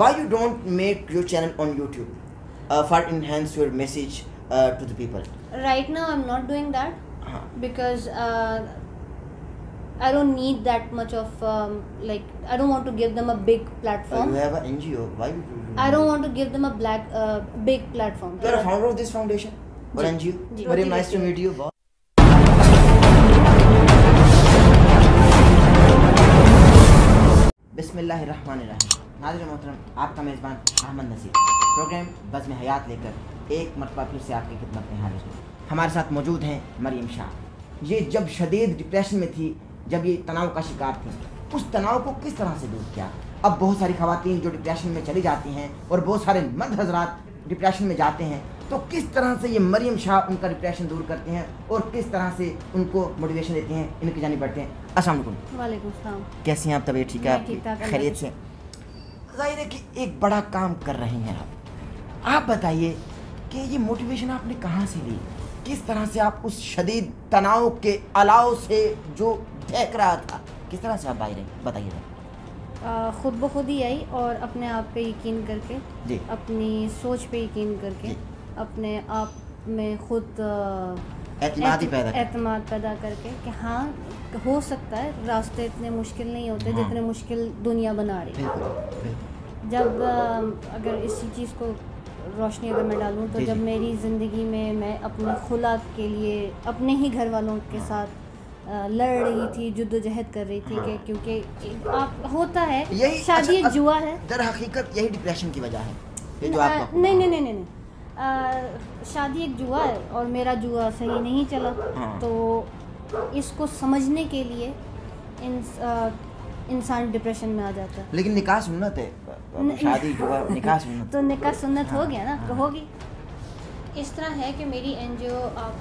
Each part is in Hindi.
why you don't make your channel on YouTube for enhance your message to the people? Right now I'm not doing that because I don't need that much of like I don't want to give them a big platform. You have an NGO. Why you do? I don't want to give them a big platform. You are a founder of this foundation or NGO? Very nice to meet you. बिस्मिल्लाहिर्रहमानिर्रहीम। नाज़रीन मोहतरम, आपका मेज़बान अहमद नसीर प्रोग्राम बज़्म हयात लेकर एक मरतबा फिर से आपकी खिदमत में हाजिर हूँ। हमारे साथ मौजूद हैं मरियम शाह। ये जब शदीद डिप्रेशन में थी, जब ये तनाव का शिकार थी, उस तनाव को किस तरह से दूर किया। अब बहुत सारी ख़वातीन जो डिप्रेशन में चली जाती हैं और बहुत सारे मर्द हज़रात डिप्रेशन में जाते हैं, तो किस तरह से ये मरियम शाह उनका डिप्रेशन दूर करते हैं और किस तरह से उनको मोटिवेशन देते हैं, इनकी जानिब बढ़ते हैं। अस्सलाम वालेकुम। वालेकुम सलाम। कैसी हैं आप? तबीयत ठीक है आपकी? खैरियत से? ज़ाहिर है कि एक बड़ा काम कर रही हैं आप बताइए कि ये मोटिवेशन आपने कहाँ से ली? किस तरह से आप उस शदीद तनाव के अलाव से जो देख रहा था, किस तरह से आप बाहर आई? बताइए। ख़ुद ब खुद ही आई और अपने आप पे यकीन करके जी, अपनी सोच पे यकीन करके अपने आप में खुद एतमाद पैदा करके कि हाँ हो सकता है, रास्ते इतने मुश्किल नहीं होते जितने मुश्किल दुनिया बना रही है। जब अगर इसी चीज़ को रोशनी अगर मैं डालूँ तो जब मेरी ज़िंदगी में मैं अपने खुला के लिए अपने ही घर वालों के साथ लड़ रही थी, जुद्दोजहद कर रही थी कि क्योंकि आप होता है शादी एक जुआ है। दर हकीकत यही डिप्रेशन की वजह है ये जो आपका नहीं, शादी एक जुआ है और मेरा जुआ सही नहीं चला। तो इसको समझने के लिए इंसान डिप्रेशन में आ जाता है। लेकिन निकाह सुन्नत है, शादी जुआ निकाह सुन्नत। तो निकाह सुन्नत हो गया ना, तो होगी। इस तरह है कि मेरी एनजीओ आप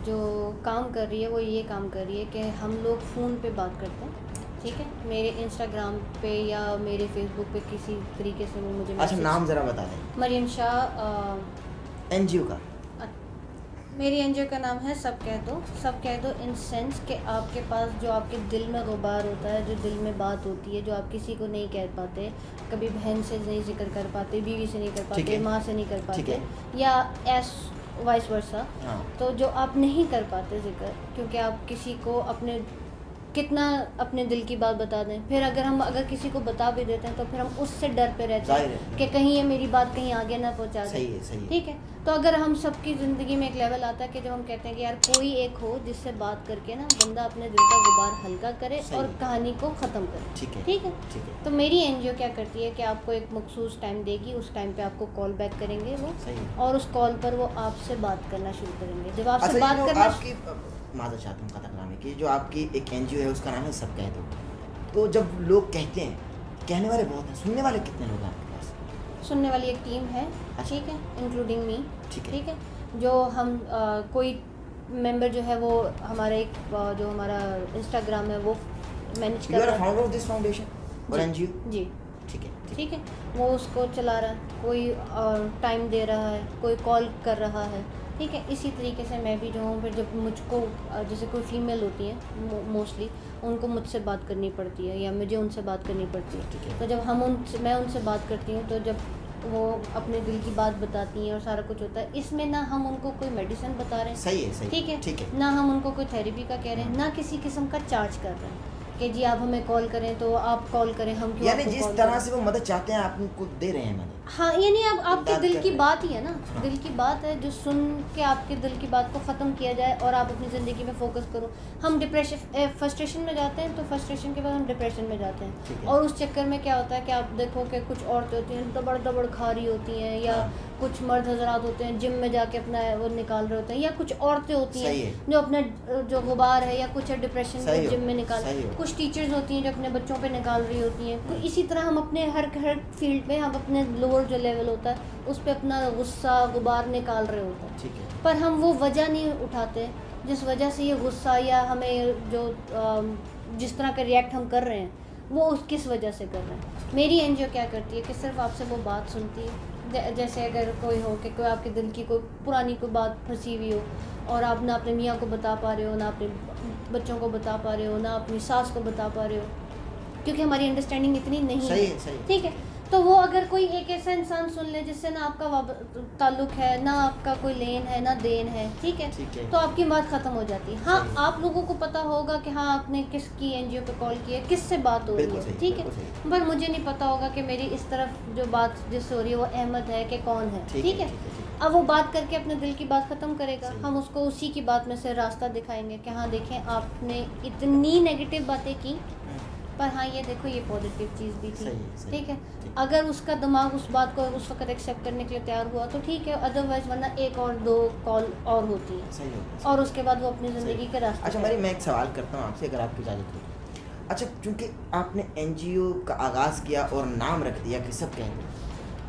जो काम कर रही है वो ये काम कर रही है कि हम लोग फ़ोन पे बात करते हैं, ठीक है। मेरे इंस्टाग्राम पे या मेरे फेसबुक पे किसी तरीके से वो मुझे अच्छा नाम ज़रा बता दें। मरियम शाह एनजीओ का। मेरी एनजीओ का नाम है सब कह दो इन सेंस कि आपके पास जो आपके दिल में गुबार होता है, जो दिल में बात होती है, जो आप किसी को नहीं कह पाते, कभी बहन से नहीं जिक्र कर पाते, बीवी से नहीं कर पाते, माँ से नहीं कर पाते, या वाइस वर्सा। तो जो आप नहीं कर पाते जिक्र, क्योंकि आप किसी को कितना अपने दिल की बात बता दें, फिर अगर किसी को बता भी देते हैं तो फिर हम उससे डर पे रहते हैं कि कहीं ये मेरी बात कहीं आगे ना पहुंचा दे। ठीक है। तो अगर हम सबकी ज़िंदगी में एक लेवल आता है कि जब हम कहते हैं कि यार कोई एक हो जिससे बात करके ना बंदा अपने दिल का गुबार हल्का करे और कहानी को ख़त्म करे। ठीक है। तो मेरी एनजीओ क्या करती है कि आपको एक मखसूस टाइम देगी, उस टाइम पे आपको कॉल बैक करेंगे वो, और उस कॉल पर वो आपसे बात करना शुरू करेंगे। जब आपसे बात करना माज़ा चाहता हूँ कथा कराने की, जो आपकी एक एनजीओ है उसका नाम है सब कह दो। तो जब लोग कहते हैं, कहने वाले बहुत हैं, सुनने वाले कितने लोग हैं आपके पास? सुनने वाली एक टीम है, ठीक है, इंक्लूडिंग मी। ठीक है। जो हम कोई मेंबर जो है वो हमारे जो हमारा इंस्टाग्राम है वो मैनेज कर रहा है। You are founder of this foundation और एनजीओ? जी, ठीक है। वो उसको चला रहा है, कोई टाइम दे रहा है, कोई कॉल कर रहा है, ठीक है। इसी तरीके से मैं भी जो हूँ, फिर जब मुझको जैसे कोई फीमेल होती है मोस्टली, उनको मुझसे बात करनी पड़ती है या मुझे उनसे बात करनी पड़ती है। तो जब मैं उनसे बात करती हूँ तो जब वो अपने दिल की बात बताती हैं और सारा कुछ होता है, इसमें ना हम उनको कोई मेडिसिन बता रहे हैं, सही ठीक है, ना हम उनको कोई थेरेपी का कह रहे हैं, ना किसी किस्म का चार्ज कर रहे हैं कि जी आप हमें कॉल करें तो आप कॉल करें, हम क्यों? यानी जिस तरह से वो मदद चाहते हैं आप उनको दे रहे हैं मदद। हाँ, यानी अब आपके दिल की बात ही है ना। दिल की बात है जो सुन के आपके दिल की बात को ख़त्म किया जाए और आप अपनी ज़िंदगी में फोकस करो। हम फ्रस्ट्रेशन में जाते हैं तो फ्रस्ट्रेशन के बाद हम डिप्रेशन में जाते हैं, और उस चक्कर में क्या होता है कि आप देखो कि कुछ औरतें होती हैं दबड़ खा रही होती हैं, या कुछ मर्द हजरात होते हैं जिम में जाके अपना वो निकाल रहे होते हैं, या कुछ औरतें होती हैं जो अपना जो गुबार है या कुछ डिप्रेशन को जिम में निकाल, कुछ टीचर्स होती हैं जो अपने बच्चों पे निकाल रही होती हैं। तो इसी तरह हम अपने हर फील्ड में हम अपने लोअर जो लेवल होता है उस पर अपना गुस्सा गुबार निकाल रहे होते हैं, पर हम वो वजह नहीं उठाते जिस वजह से ये गुस्सा या हमें जो जिस तरह का रिएक्ट हम कर रहे हैं वो किस वजह से कर रहे हैं। मेरी एनजीओ क्या करती है कि सिर्फ आपसे वो बात सुनती है। जैसे अगर कोई हो कि कोई आपके दिल की कोई पुरानी कोई बात फंसी हुई हो और आप ना अपने मियाँ को बता पा रहे हो, ना अपने बच्चों को बता पा रहे हो, ना अपनी सास को बता पा रहे हो, क्योंकि हमारी अंडरस्टैंडिंग इतनी नहीं है। सही। ठीक है। तो वो अगर कोई एक ऐसा इंसान सुन ले जिससे ना आपका ताल्लुक है, ना आपका कोई लेन है, ना देन है, ठीक है, तो आपकी बात ख़त्म हो जाती है। हाँ, आप लोगों को पता होगा कि हाँ आपने किसकी एनजीओ पे कॉल की है, किससे बात हो रही है, ठीक है, पर मुझे नहीं पता होगा कि मेरी इस तरफ जो बात जिससे हो रही है वो अहमद है कि कौन है, ठीक है। अब वो बात करके अपने दिल की बात ख़त्म करेगा, हम उसको उसी की बात में से रास्ता दिखाएंगे कि हाँ देखें आपने इतनी नेगेटिव बातें की, पर हाँ ये देखो ये पॉजिटिव चीज़ भी थी, ठीक है। अगर उसका दिमाग उस बात को उस वक्त एक्सेप्ट करने के लिए तैयार हुआ तो ठीक है, अदरवाइज वरना एक और दो कॉल और होती है, और उसके बाद वो अपनी ज़िंदगी के रास्ते। अच्छा मरियम, मैं एक सवाल करता हूँ आपसे, अगर आपकी इजाज़त हो। अच्छा, क्योंकि आपने एनजीओ का आगाज़ किया और नाम रख दिया कि सब कह दो,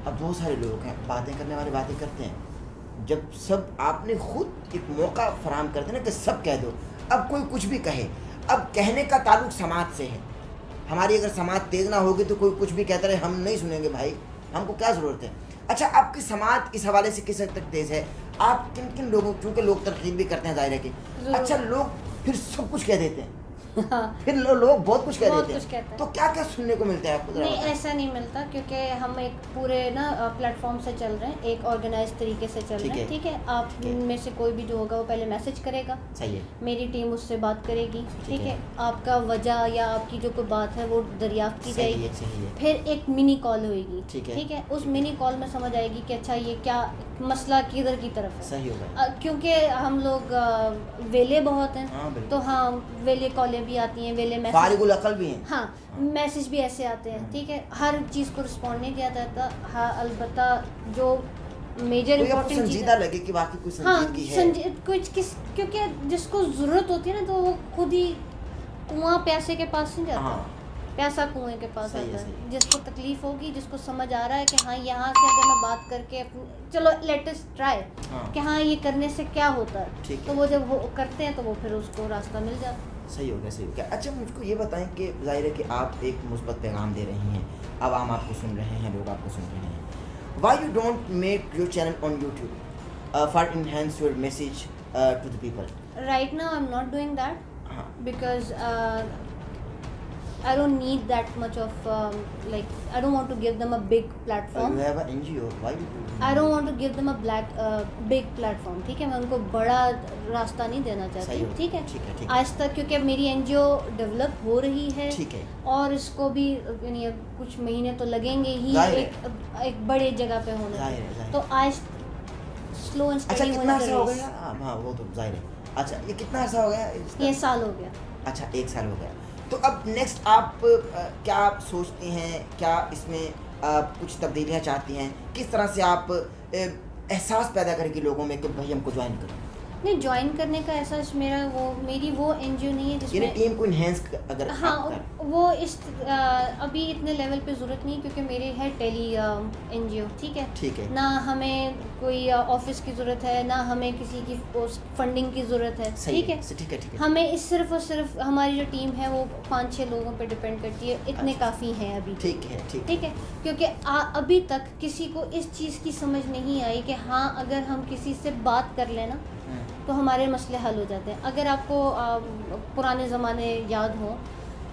अब बहुत सारे लोग हैं बातें करने वाले बातें करते हैं, जब सब आपने खुद एक मौका फराहम करते ना कि सब कह दो, अब कोई कुछ भी कहे, अब कहने का ताल्लुक समाज से है। हमारी अगर समाज तेज़ ना होगी तो कोई कुछ भी कहता रहे, हम नहीं सुनेंगे भाई, हमको क्या ज़रूरत है। अच्छा, आपकी समाज इस हवाले से किस हद तक तेज़ है? आप किन किन लोगों, क्योंकि लोग तरकीब भी करते हैं ज़ाहिर है कि, अच्छा लोग फिर सब कुछ कह देते हैं, फिर लोग बहुत कुछ कह देते हैं, तो क्या क्या सुनने को मिलता है आपको? नहीं, ऐसा नहीं मिलता, क्योंकि हम एक पूरे ना प्लेटफॉर्म से चल रहे हैं, एक ऑर्गेनाइज तरीके से चल रहे हैं, ठीक है। आप में से कोई भी जो होगा वो पहले मैसेज करेगा, सही है, मेरी टीम उससे बात करेगी, ठीक है, आपका वजह या आपकी जो कोई बात है वो दरियाफ्त की जाएगी, फिर एक मिनी कॉल होगी, ठीक है, उस मिनी कॉल में समझ आएगी कि अच्छा ये क्या मसला किधर की तरफ है, सही होगा, क्योंकि हम लोग वेले बहुत हैं, तो हाँ वेले कॉलें भी आती हैं, वेले मैसेज अकल भी हैं, हाँ मैसेज भी ऐसे आते हैं, ठीक है। हर चीज़ को रिस्पॉन्ड नहीं किया जाता, हाँ अलबत्ता जो मेजर इम्पोर्टेंट संजीदा लगे कि बाकी कुछ संजीदगी है, कुछ किस, क्योंकि जिसको ज़रूरत होती है ना तो वो खुद ही कुआं प्यासे के पास नहीं जाता, प्यासा कुएं के पास आता है। जिसको तकलीफ होगी, जिसको समझ आ रहा है कि हाँ यहाँ से अगर मैं बात करके चलो लेट अस ट्राई कि हाँ ये करने से क्या होता है, तो वो जब वो करते हैं तो वो फिर उसको रास्ता मिल जाता है। सही हो गया, सही हो गया। अच्छा मुझको ये बताएं कि जाहिर है कि आप एक मुस्बत पैगाम दे रही हैं, आवाम आपको सुन रहे हैं, लोग आपको सुन रहे हैं। Why you don't make your channel on YouTube for enhance your message to the people? Right now I am not doing that because I don't need that much of like I don't want to give them a big platform. You have an NGO. Why you do? I don't want to give them a big platform. ठीक है, मैं उनको बड़ा रास्ता नहीं देना चाहती, ठीक है। आज तक क्योंकि अब मेरी NGO डेवलप हो रही है, ठीक है, और इसको भी यानी कुछ महीने तो लगेंगे ही एक बड़े जगह पे होने, तो आज स्लो एंड स्टेडी होने का हो गया। हाँ वो तो जाहिर है। अच्छा ये कितना अर्सा हो गया? ये साल हो गया। अच्छा 1 साल हो गया। तो अब नेक्स्ट आप क्या सोचती हैं, क्या इसमें कुछ तब्दीलियाँ चाहती हैं? किस तरह से आप एहसास पैदा करेंगी लोगों में कि भाई हमको ज्वाइन करो? नहीं, ज्वाइन करने का एहसास मेरी वो एनजीओ नहीं है जिसमें टीम को इन्हेंस अगर हाँ वो इस अभी इतने लेवल पे ज़रूरत नहीं, क्योंकि मेरे है टेली एनजीओ, ठीक है, ना हमें कोई ऑफिस की ज़रूरत है, ना हमें किसी की फंडिंग की ज़रूरत है, ठीक है। हमें इस सिर्फ और सिर्फ हमारी जो टीम है वो 5-6 लोगों पे डिपेंड करती है, इतने काफ़ी हैं अभी, ठीक है, क्योंकि अभी तक किसी को इस चीज़ की समझ नहीं आई कि हाँ अगर हम किसी से बात कर लें ना तो हमारे मसले हल हो जाते हैं। अगर आपको पुराने ज़माने याद हो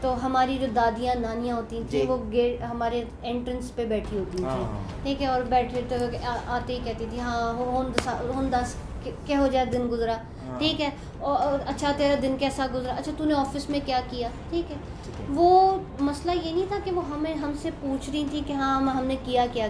तो हमारी जो दादियाँ नानियाँ होती थी वो गेट हमारे एंट्रेंस पे बैठी होती थी, ठीक है, और बैठे तो आते ही कहती थी हाँ होंदास क्या हो जाए दिन गुजरा, ठीक है, और अच्छा तेरा दिन कैसा गुजरा, अच्छा तूने ऑफिस में क्या किया, ठीक है। वो मसला ये नहीं था कि वो हमसे पूछ रही थी कि हाँ हमने किया क्या,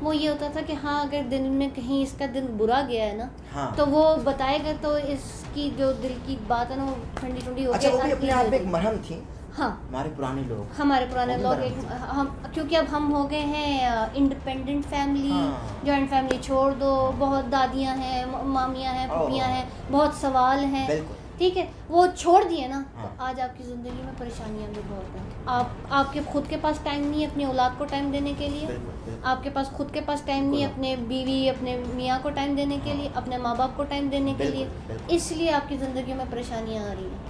वो ये होता था कि हाँ अगर दिन में कहीं इसका दिन बुरा गया है ना तो वो बताएगा, तो इसकी जो दिल की बात है ना वो ठंडी ठंडी हो गई। वो भी अपने आप में एक मरहम थी। हाँ हमारे पुराने लोग एक हम, क्योंकि अब हम हो गए हैं इंडिपेंडेंट फैमिली, जॉइंट फैमिली छोड़ दो, बहुत दादियाँ हैं, मामियाँ हैं, पुपियाँ हैं, बहुत सवाल हैं, ठीक है, वो छोड़ दिए ना तो आज आपकी ज़िंदगी में परेशानियाँ भी बहुत हैं। आपके खुद के पास टाइम नहीं है अपनी औलाद को टाइम देने के लिए, आपके पास खुद के पास टाइम नहीं है अपने बीवी अपने मियाँ को टाइम देने के लिए, अपने माँ बाप को टाइम देने के लिए, इसलिए आपकी ज़िंदगी में परेशानियाँ आ रही हैं।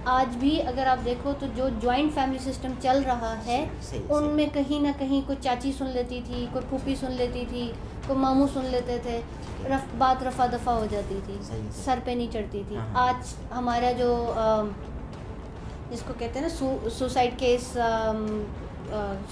आज भी अगर आप देखो तो जो जॉइंट फैमिली सिस्टम चल रहा है उनमें कहीं ना कहीं कोई चाची सुन लेती थी, कोई फूफी सुन लेती थी, कोई मामू सुन लेते थे, बात रफा दफा हो जाती थी, सर पे नहीं चढ़ती थी। आज हमारा जो जिसको कहते हैं ना सुसाइड केस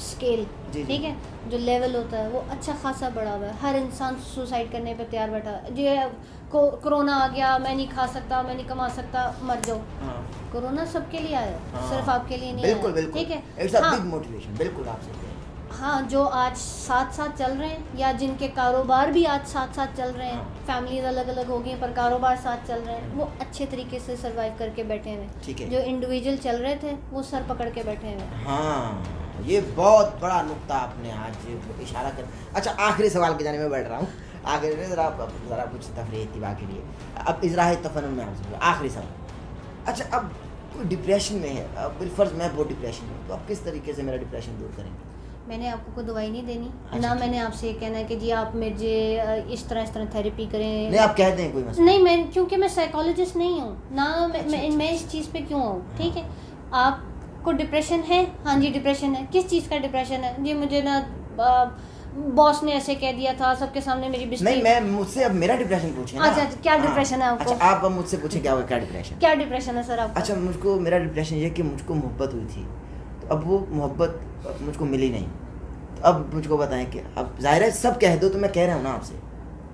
स्केल, जी, जी। ठीक है, जो लेवल होता है वो अच्छा खासा बढ़ा हुआ है। हर इंसान सुसाइड करने पे तैयार बैठा है। ये कोरोना आ गया, मैं नहीं खा सकता, मैं नहीं कमा सकता, मर जाओ। हाँ। कोरोना सबके लिए आया, हाँ। सिर्फ आपके लिए नहीं बिल्कुल आया, बिल्कुल, ठीक है। इट्स अ हाँ, बिग मोटिवेशन, बिल्कुल आप सही कह रहे हैं। हाँ, जो आज साथ साथ चल रहे हैं या जिनके कारोबार भी आज साथ साथ चल रहे हैं, हाँ। फैमिलीज अलग अलग हो गई हैं पर कारोबार साथ चल रहे हैं, वो अच्छे तरीके से सरवाइव करके बैठे हुए हैं। ठीक है। जो इंडिविजुअल चल रहे थे वो सर पकड़ के बैठे हुए हैं। हाँ, ये बहुत बड़ा नुक्ता आपने आज इशारा कर। अच्छा, आखिरी सवाल के जाने में बैठ रहा हूँ। आखिरी में ज़रा कुछ तफरीह इत्तिबा के लिए, अब इजराह तफन्नुन में आपसे आखिरी सवाल। अच्छा, अब कोई डिप्रेशन में है, अब बिलफर्ज मैं बहुत डिप्रेशन में, तो आप किस तरीके से मेरा डिप्रेशन दूर करेंगे? मैंने आपको कोई दवाई नहीं देनी, अच्छा, ना ठीक। मैंने आपसे ये कहना है कि जी आप मुझे इस तरह थेरेपी करें। नहीं, आप कह दें कोई मसला नहीं, मैं क्योंकि मैं साइकोलॉजिस्ट नहीं हूँ ना, मैं इस चीज़ पे क्यों हूँ, ठीक है। आपको डिप्रेशन है, हाँ जी डिप्रेशन है। किस चीज़ का डिप्रेशन है जी? मुझे ना बॉस ने ऐसे कह दिया था, सबके सामने मेरी नहीं, बेइज्जती। मैं मुझसे अब मेरा डिप्रेशन पूछे ना। अच्छा, क्या हाँ। डिप्रेशन है आपको? अच्छा, आप अब मुझसे पूछे क्या हुआ, क्या डिप्रेशन? क्या डिप्रेशन है सर आपका? अच्छा, मुझको मेरा डिप्रेशन ये कि मुझको मोहब्बत हुई थी, तो अब वो मोहब्बत मुझको मिली नहीं। तो अब मुझको बताएं कि अब ज़ाहिर है सब कह दो तो मैं कह रहा हूँ ना आपसे,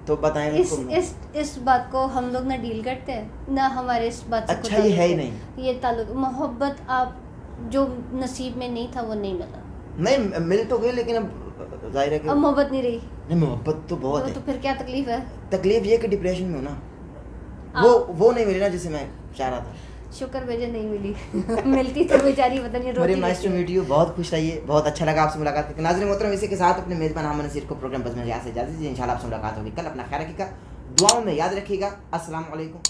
तो बताएं मुझको। इस बात को हम लोग ना डील करते हैं ना, हमारे इस बात से अच्छा, ये है ही नहीं। ये ताल्लुक मोहब्बत आप जो नसीब में नहीं था वो नहीं मिला। नहीं, मिल तो गई, लेकिन अब ज़ाहिर है कि अब मोहब्बत नहीं रही, नहीं, मोहब्बत तो बहुत है। तो फिर क्या तकलीफ है? तकलीफ ये कि डिप्रेशन में हो ना, वो नहीं मिली ना जिसे मैं चाह रहा था। शुक्र भेजे नहीं मिली मिलती तो बेचारी पता नहीं रोती मरियम, नाइस टू रहती है। मीट यू, बहुत खुश रहिए, बहुत अच्छा लगा आपसे मुलाकात करके। नाज़रीन मोहतरम, इसी के साथ अपने मेज़बान अहमद नसीर को प्रोग्राम बज़ में यहाँ से इजाज़त दीजिए। इंशाल्लाह आपसे मुलाकात होगी कल। अपना ख्याल रखिएगा, दुआओं में याद रखिएगा। अस्सलाम वालेकुम।